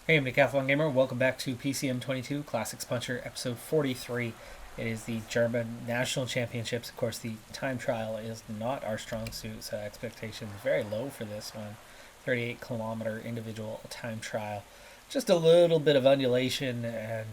Hey, I'm Decathlon Gamer. Welcome back to PCM22 Classics Puncher, episode 43. It is the German National Championships. Of course, the time trial is not our strong suit, so expectations very low for this one. 38-kilometer individual time trial. Just a little bit of undulation, and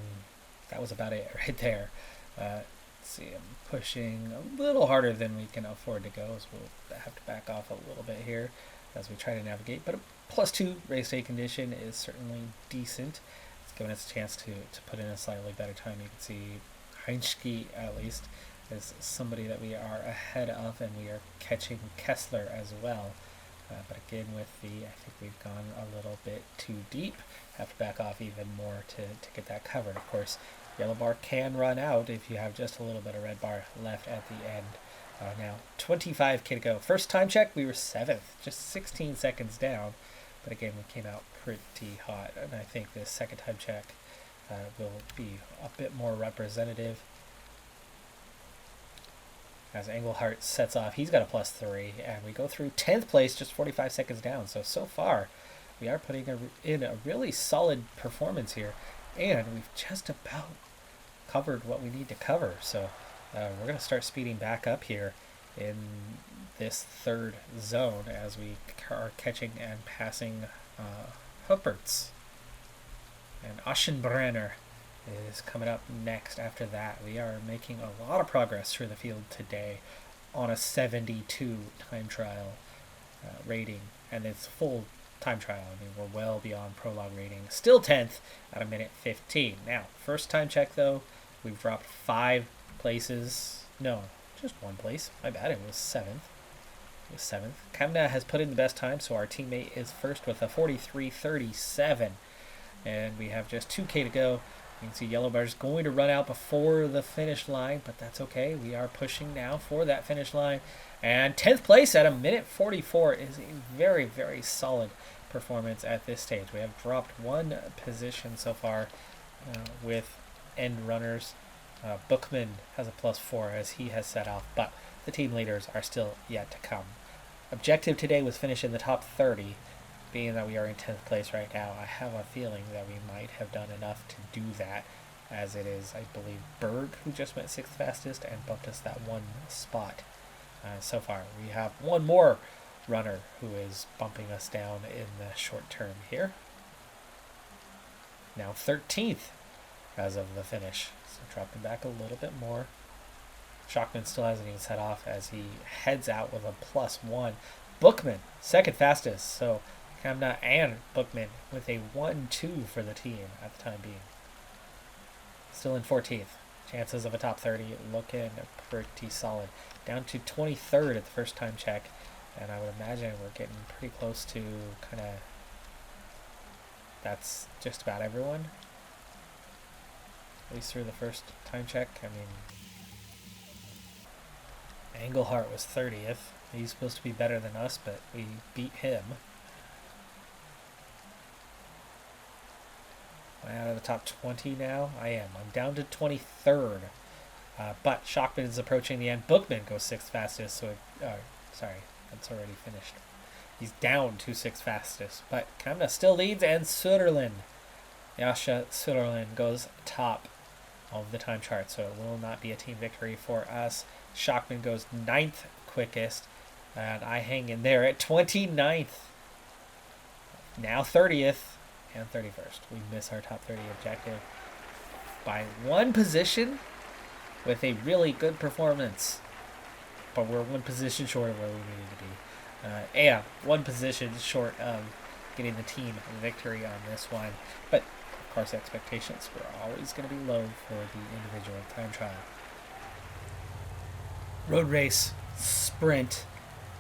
that was about it right there. Let's see, I'm pushing a little harder than we can afford to go, so we'll have to back off a little bit here as we try to navigate. But +2 race day condition is certainly decent. It's given us a chance to put in a slightly better time. You can see Heinzke, at least, is somebody that we are ahead of, and we are catching Kessler as well. But again, I think we've gone a little bit too deep. Have to back off even more to get that covered. Of course, yellow bar can run out if you have just a little bit of red bar left at the end. Now, 25K to go. First time check, we were 7th, just 16 seconds down. But again, we came out pretty hot, and I think this second time check will be a bit more representative. As Engelhardt sets off, he's got a +3, and we go through 10th place, just 45 seconds down. So far, we are putting in a really solid performance here, and we've just about covered what we need to cover. So we're going to start speeding back up here in this third zone as we are catching and passing Huppert's. And Aschenbrenner is coming up next after that. We are making a lot of progress through the field today on a 72 time trial rating, and it's full time trial. I mean, we're well beyond prologue rating. Still 10th at a minute 15. Now, first time check though, we've dropped 5 places. No, just 1 place. My bad, it was 7th. Kamna has put in the best time, so our teammate is first with a 43.37. And we have just 2K to go. You can see yellow bar's going to run out before the finish line, but that's okay. We are pushing now for that finish line. And 10th place at a minute 44 is a very, very solid performance at this stage. We have dropped 1 position so far with end runners. Bookman has a +4 as he has set off, but the team leaders are still yet to come. Objective today was finish in the top 30. Being that we are in 10th place right now, I have a feeling that we might have done enough to do that, as it is, I believe, Berg who just went 6th fastest and bumped us that 1 spot. So far, we have 1 more runner who is bumping us down in the short term here. Now 13th as of the finish, so dropping back a little bit more. Schockman still hasn't even set off as he heads out with a +1. Bookman, 2nd fastest, so Kamna and Bookman with a 1-2 for the team at the time being. Still in 14th. Chances of a top 30 looking pretty solid. Down to 23rd at the first time check, and I would imagine we're getting pretty close to kind of, that's just about everyone. At least through the first time check. I mean, Engelhardt was 30th. He's supposed to be better than us, but we beat him. Am I out of the top 20 now? I am. I'm down to 23rd. But Schockman is approaching the end. Bookman goes 6th fastest, so sorry, that's already finished. He's down to 6th fastest, but Kamna still leads, and Söderlund, Jascha Söderlund, goes top of the time chart, so it will not be a team victory for us. Schockman goes 9th quickest, and I hang in there at 29th. Now 30th and 31st. We miss our top 30 objective by 1 position with a really good performance, but we're 1 position short of where we needed to be. And 1 position short of getting the team victory on this one, but of course expectations were always going to be low for the individual time trial. Road race, sprint,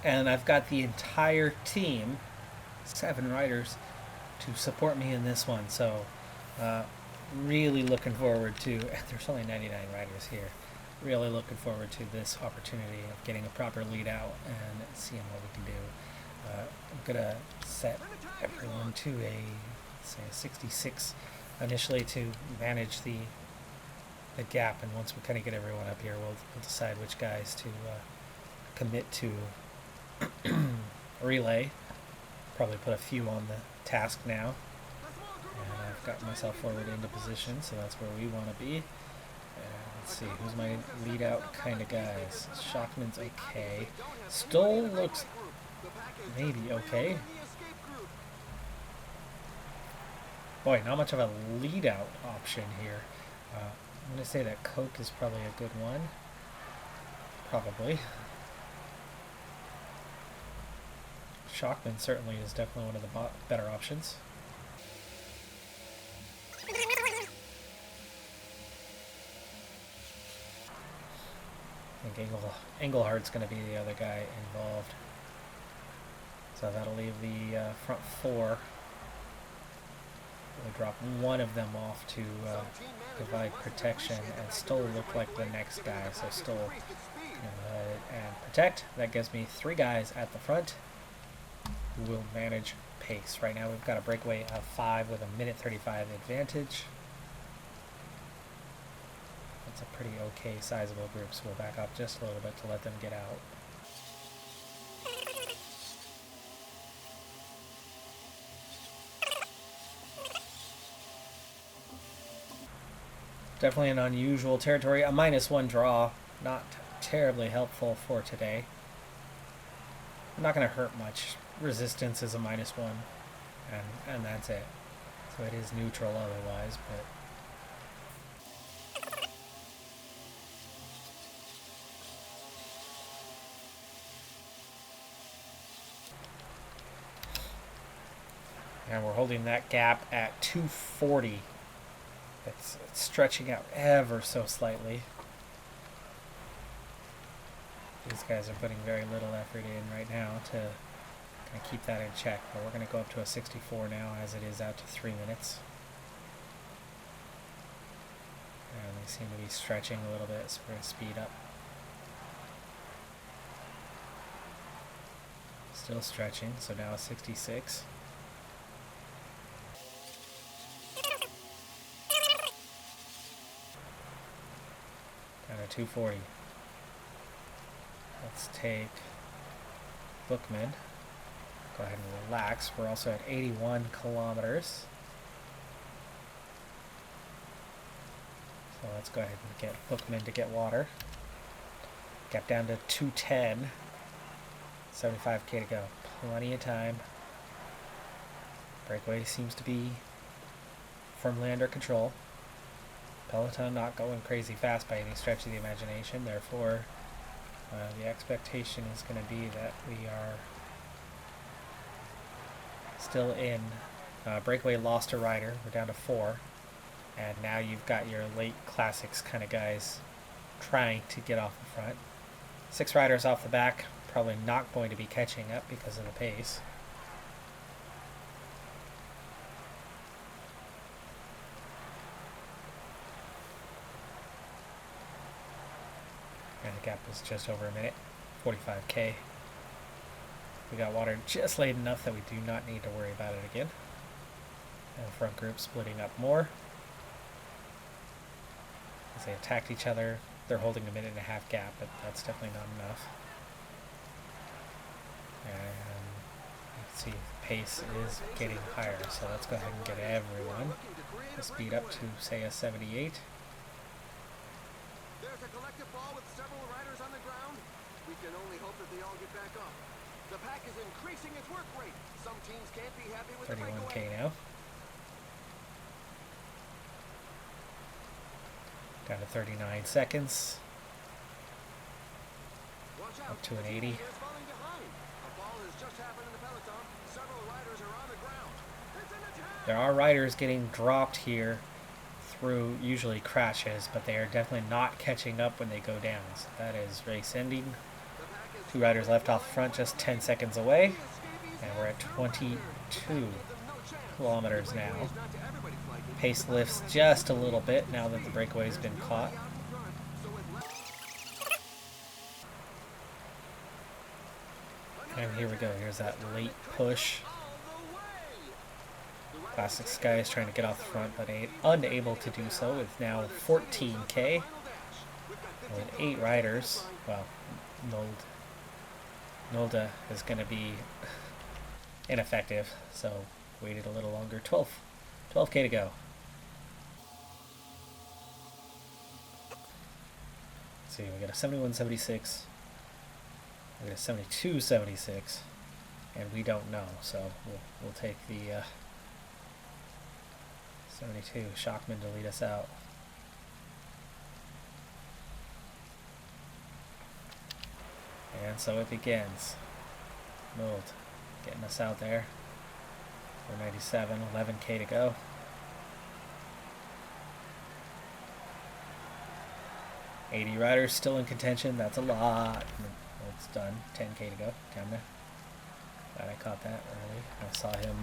and I've got the entire team, 7 riders, to support me in this one. So really looking forward to, and there's only 99 riders here, really looking forward to this opportunity of getting a proper lead out and seeing what we can do. I'm gonna set everyone to say a 66 initially to manage the gap, and once we kind of get everyone up here, we'll decide which guys to commit to relay. Probably put a few on the task now. And got myself forward into position, so that's where we want to be. And let's see, who's my lead out kind of guys? Shockman's okay. Stoll looks maybe okay. Boy, not much of a lead out option here. I'm going to say that Coke is probably a good one. Probably. Shockman certainly is definitely one of the better options. I think Englehart's going to be the other guy involved. So that'll leave the front four. We'll drop one of them off to provide protection, and Stoll look like the next guy. So Stoll and protect. That gives me 3 guys at the front who will manage pace. Right now we've got a breakaway of 5 with a minute 35 advantage. That's a pretty okay sizable group, so we'll back up just a little bit to let them get out. Definitely an unusual territory. A -1 draw, not terribly helpful for today. Not going to hurt much. Resistance is a -1, and that's it. So it is neutral otherwise, but and we're holding that gap at 240. It's stretching out ever so slightly. These guys are putting very little effort in right now to kind of keep that in check, but we're going to go up to a 64 now as it is out to 3 minutes. And they seem to be stretching a little bit, so we're going to speed up. Still stretching, so now 66. Down to 240. Let's take Bookman. Go ahead and relax. We're also at 81 kilometers. So let's go ahead and get Bookman to get water. Get down to 210. 75k to go. Plenty of time. Breakaway seems to be firmly under control. Peloton not going crazy fast by any stretch of the imagination, therefore the expectation is going to be that we are still in. Breakaway lost a rider, we're down to 4, and now you've got your late classics kind of guys trying to get off the front. 6 riders off the back, probably not going to be catching up because of the pace. And the gap is just over a minute, 45k. We got water just late enough that we do not need to worry about it again. And the front group splitting up more. As they attacked each other, they're holding a 1.5-minute gap, but that's definitely not enough. And you can see the pace is getting higher, so let's go ahead and get everyone to speed up to, say, a 78. There's a collective ball with several riders on the ground. We can only hope that they all get back up. The pack is increasing its work rate. Some teams can't be happy with 31k now. Down to 39 seconds. Up to an 80. There are riders getting dropped here through usually crashes, but they are definitely not catching up when they go down. So that is race ending. 2 riders left off the front, just 10 seconds away. And we're at 22 kilometers now. Pace lifts just a little bit now that the breakaway has been caught. And here we go. Here's that late push. Classics guy is trying to get off the front, but unable to do so with now 14k. With 8 riders. Well, Nolda is going to be ineffective, so waited a little longer. 12k to go. Let's see, we got a 71.76. We got a 72.76. And we don't know, so we'll take the 72 Shockman to lead us out. And so it begins. Mold getting us out there. 497, 11K to go. $80 riders still in contention. That's a lot. It's done. 10K to go. Down there. Glad I caught that early. I saw him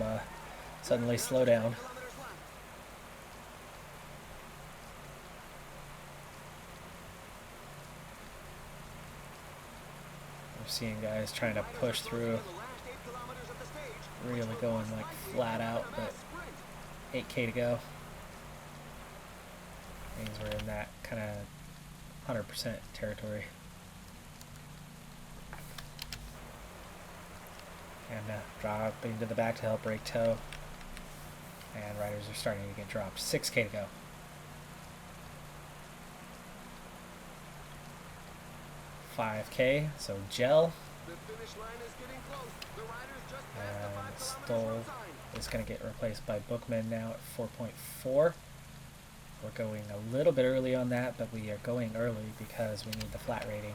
suddenly slow down. We're seeing guys trying to push through. Really going like flat out, but 8K to go. Means we're in that kind of 100% territory. And dropping to the back to help break toe. And riders are starting to get dropped. 6K to go. $5K, so gel. And Stoll is going to get replaced by Bookman now at 4.4. We're going a little bit early on that, but we are going early because we need the flat rating.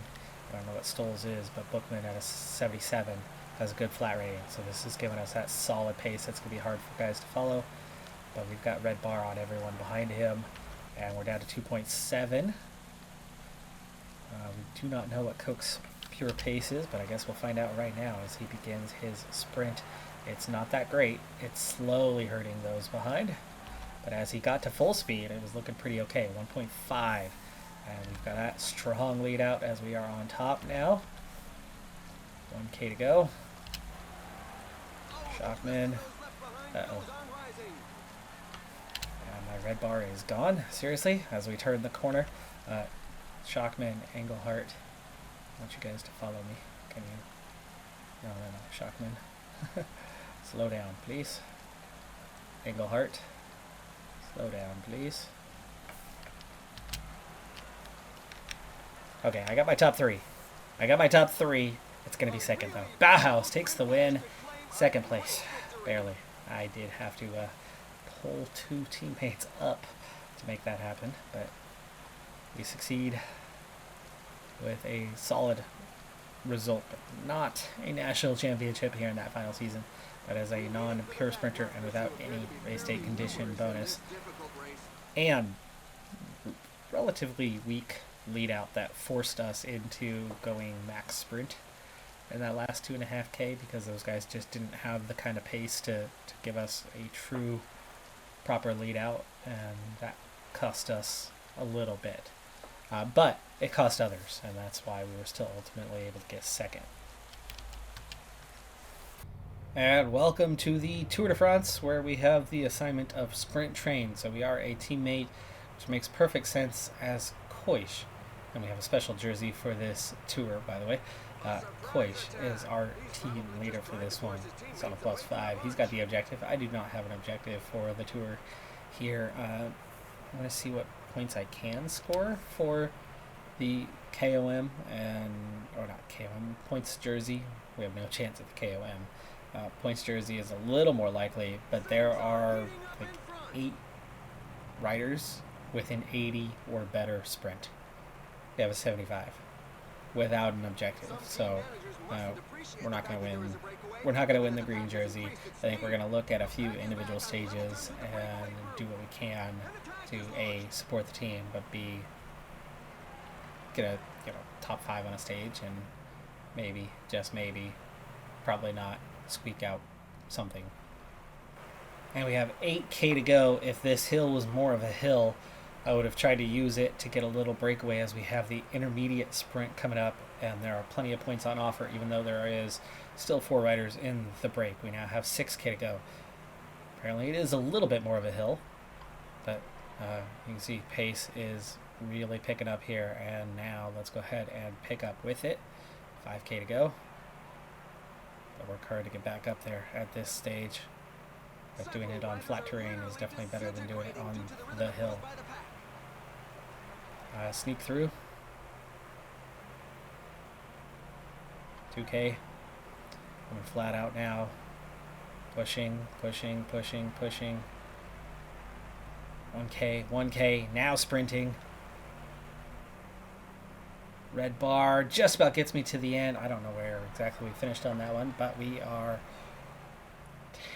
I don't know what Stoll's is, but Bookman at a 77 has a good flat rating. So this is giving us that solid pace that's going to be hard for guys to follow. But we've got red bar on everyone behind him, and we're down to 2.7. We do not know what Coke's pure pace is, but I guess we'll find out right now as he begins his sprint. It's not that great. It's slowly hurting those behind. But as he got to full speed, it was looking pretty okay. 1.5. And we've got that strong lead out as we are on top now. 1K to go. Shockman. Uh-oh. And my red bar is gone. Seriously, as we turn the corner. Shockman, Engelhart. I want you guys to follow me. Can you? No, Shockman. Slow down, please. Engelhart. Slow down, please. Okay, I got my top three. It's going to be second, though. Bauhaus takes the win. Second place. Barely. I did have to pull two teammates up to make that happen, but we succeed with a solid result. Not a national championship here in that final season, but as a non-pure sprinter and without any race day condition bonus. And relatively weak lead out that forced us into going max sprint in that last 2.5K because those guys just didn't have the kind of pace to give us a true proper lead out, and that cost us a little bit. But it cost others, and that's why we were still ultimately able to get second. And welcome to the Tour de France, where we have the assignment of sprint train. So we are a teammate, which makes perfect sense as Koish. And we have a special jersey for this tour, by the way. Koish is our team leader for this one. He's on a +5. He's got the objective. I do not have an objective for the tour here. I'm going to see what points I can score for the KOM or not KOM, points jersey. We have no chance at the KOM. Points jersey is a little more likely, but there are like 8 riders with an 80 or better sprint. They have a 75 without an objective, so we're not going to win. We're not going to win the green jersey. I think we're going to look at a few individual stages and do what we can to A, support the team, but B, get a top 5 on a stage, and maybe, just maybe, probably not, squeak out something. And we have 8K to go. If this hill was more of a hill, I would have tried to use it to get a little breakaway as we have the intermediate sprint coming up, and there are plenty of points on offer, even though there is still 4 riders in the break. We now have 6K to go. Apparently it is a little bit more of a hill, but you can see pace is really picking up here, and now let's go ahead and pick up with it. 5K to go. But work hard to get back up there at this stage. But doing it on flat terrain is definitely better than doing it on the hill. Sneak through. 2K. I'm flat out now. Pushing. 1K, now sprinting. Red bar just about gets me to the end. I don't know where exactly we finished on that one, but we are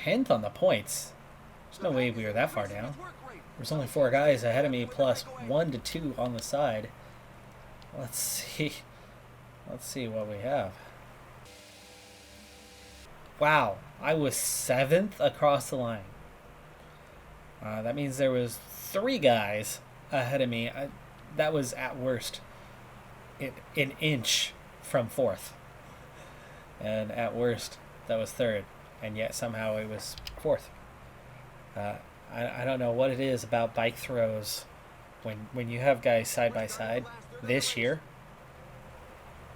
10th on the points. There's no way we were that far down. There's only 4 guys ahead of me, plus 1 to 2 on the side. Let's see what we have. Wow, I was 7th across the line. That means there was 3 guys ahead of me. That was at worst an inch from 4th, and at worst that was 3rd, and yet somehow it was 4th. I don't know what it is about bike throws when you have guys side by side this year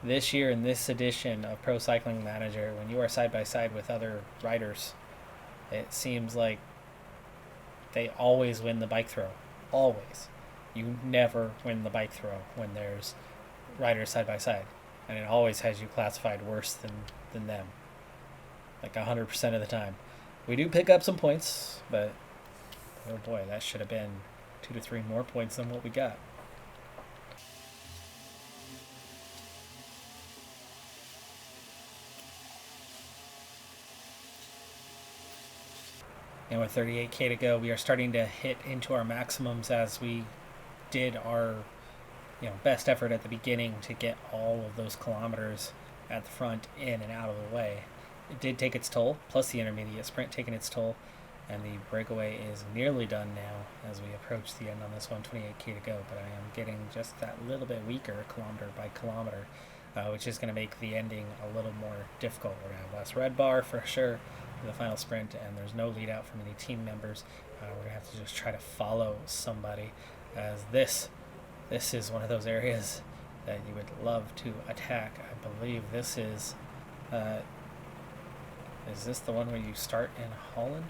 in this edition of Pro Cycling Manager. When you are side by side with other riders, it seems like they always win the bike throw. Always. You never win the bike throw when there's riders side by side, and it always has you classified worse than them, like 100% of the time. We do pick up some points, but oh boy, that should have been 2 to 3 more points than what we got. And with 38K to go, we are starting to hit into our maximums as we did our best effort at the beginning to get all of those kilometers at the front in and out of the way. It did take its toll, plus the intermediate sprint taking its toll, and the breakaway is nearly done now as we approach the end on this one. 28K to go, but I am getting just that little bit weaker kilometer by kilometer, which is going to make the ending a little more difficult. We're going to have less red bar for sure in the final sprint, and there's no lead out from any team members. We're going to have to just try to follow somebody, as this is one of those areas that you would love to attack. I believe this is this the one where you start in Holland?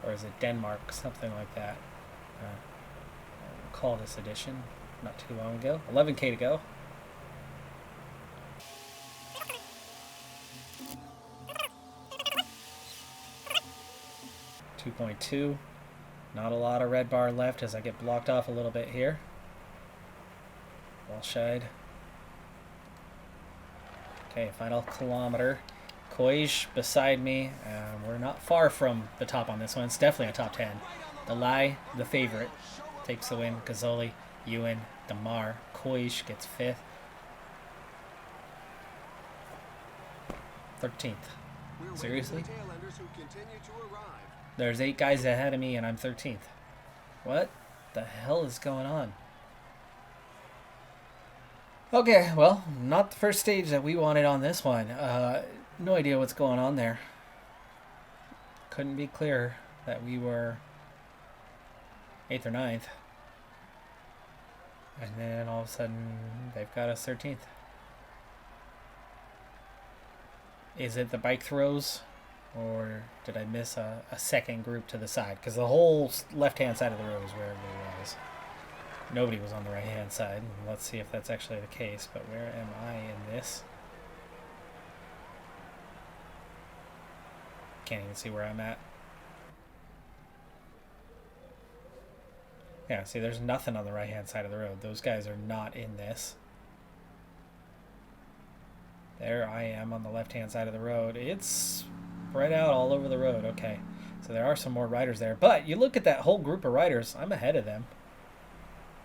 Or is it Denmark? Something like that. I recall this edition not too long ago. 11K to go. .2. Not a lot of red bar left as I get blocked off a little bit here. Well shied. Okay, final kilometer. Koij beside me. We're not far from the top on this one. It's definitely a top 10. Delay, the favorite, takes the win. Gazzoli, Ewan, Damar. Koij gets 5th. 13th. Seriously? There's 8 guys ahead of me and I'm 13th. What the hell is going on? Okay, well, not the first stage that we wanted on this one. No idea what's going on there. Couldn't be clearer that we were 8th or 9th. And then all of a sudden, they've got us 13th. Is it the bike throws? Or did I miss a second group to the side? Because the whole left-hand side of the road is where everybody was. Nobody was on the right-hand side. Let's see if that's actually the case. But where am I in this? Can't even see where I'm at. Yeah, see, there's nothing on the right-hand side of the road. Those guys are not in this. There I am on the left-hand side of the road. It's spread out all over the road. Okay, so there are some more riders there. But you look at that whole group of riders, I'm ahead of them.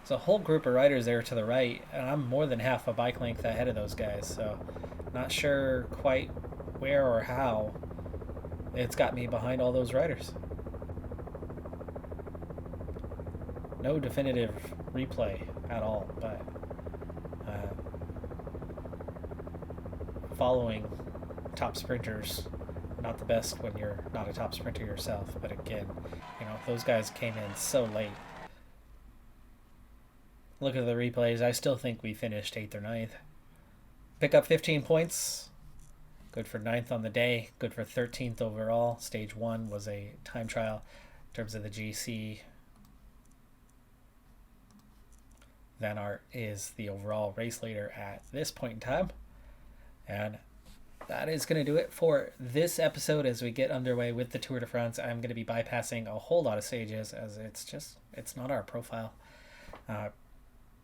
There's a whole group of riders there to the right, and I'm more than half a bike length ahead of those guys. So not sure quite where or how it's got me behind all those riders. No definitive replay at all, but following top sprinters, not the best when you're not a top sprinter yourself. But again, those guys came in so late. Look at the replays. I still think we finished 8th or 9th. Pick up 15 points. Good for 9th on the day. Good for 13th overall. Stage 1 was a time trial in terms of the GC. Van Aert is the overall race leader at this point in time. And that is going to do it for this episode. As we get underway with the Tour de France, I'm going to be bypassing a whole lot of stages, as it's not our profile.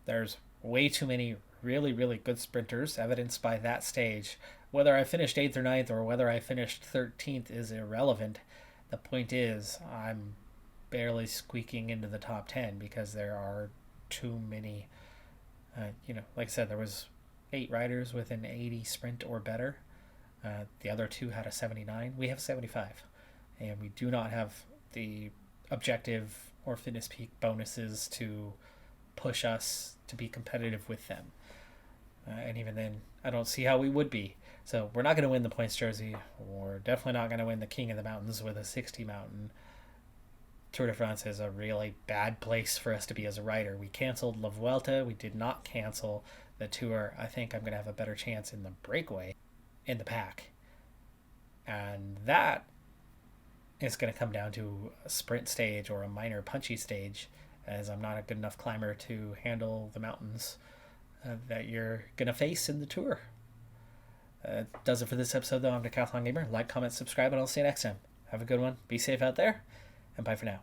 There's way too many really, really good sprinters, evidenced by that stage. Whether I finished 8th or 9th or whether I finished 13th is irrelevant. The point is, I'm barely squeaking into the top 10 because there are too many. Like I said, there was 8 riders with an 80 sprint or better. The other 2 had a 79. We have 75. And we do not have the objective or fitness peak bonuses to push us to be competitive with them. And even then, I don't see how we would be. So we're not going to win the points jersey. We're definitely not going to win the King of the Mountains with a 60 mountain. Tour de France is a really bad place for us to be as a rider. We canceled La Vuelta. We did not cancel the Tour. I think I'm going to have a better chance in the breakaway in the pack. And that is going to come down to a sprint stage or a minor punchy stage, as I'm not a good enough climber to handle the mountains that you're going to face in the Tour. Does it for this episode, though. I'm Decathlon Gamer. Like, comment, subscribe, and I'll see you next time. Have a good one. Be safe out there, and bye for now.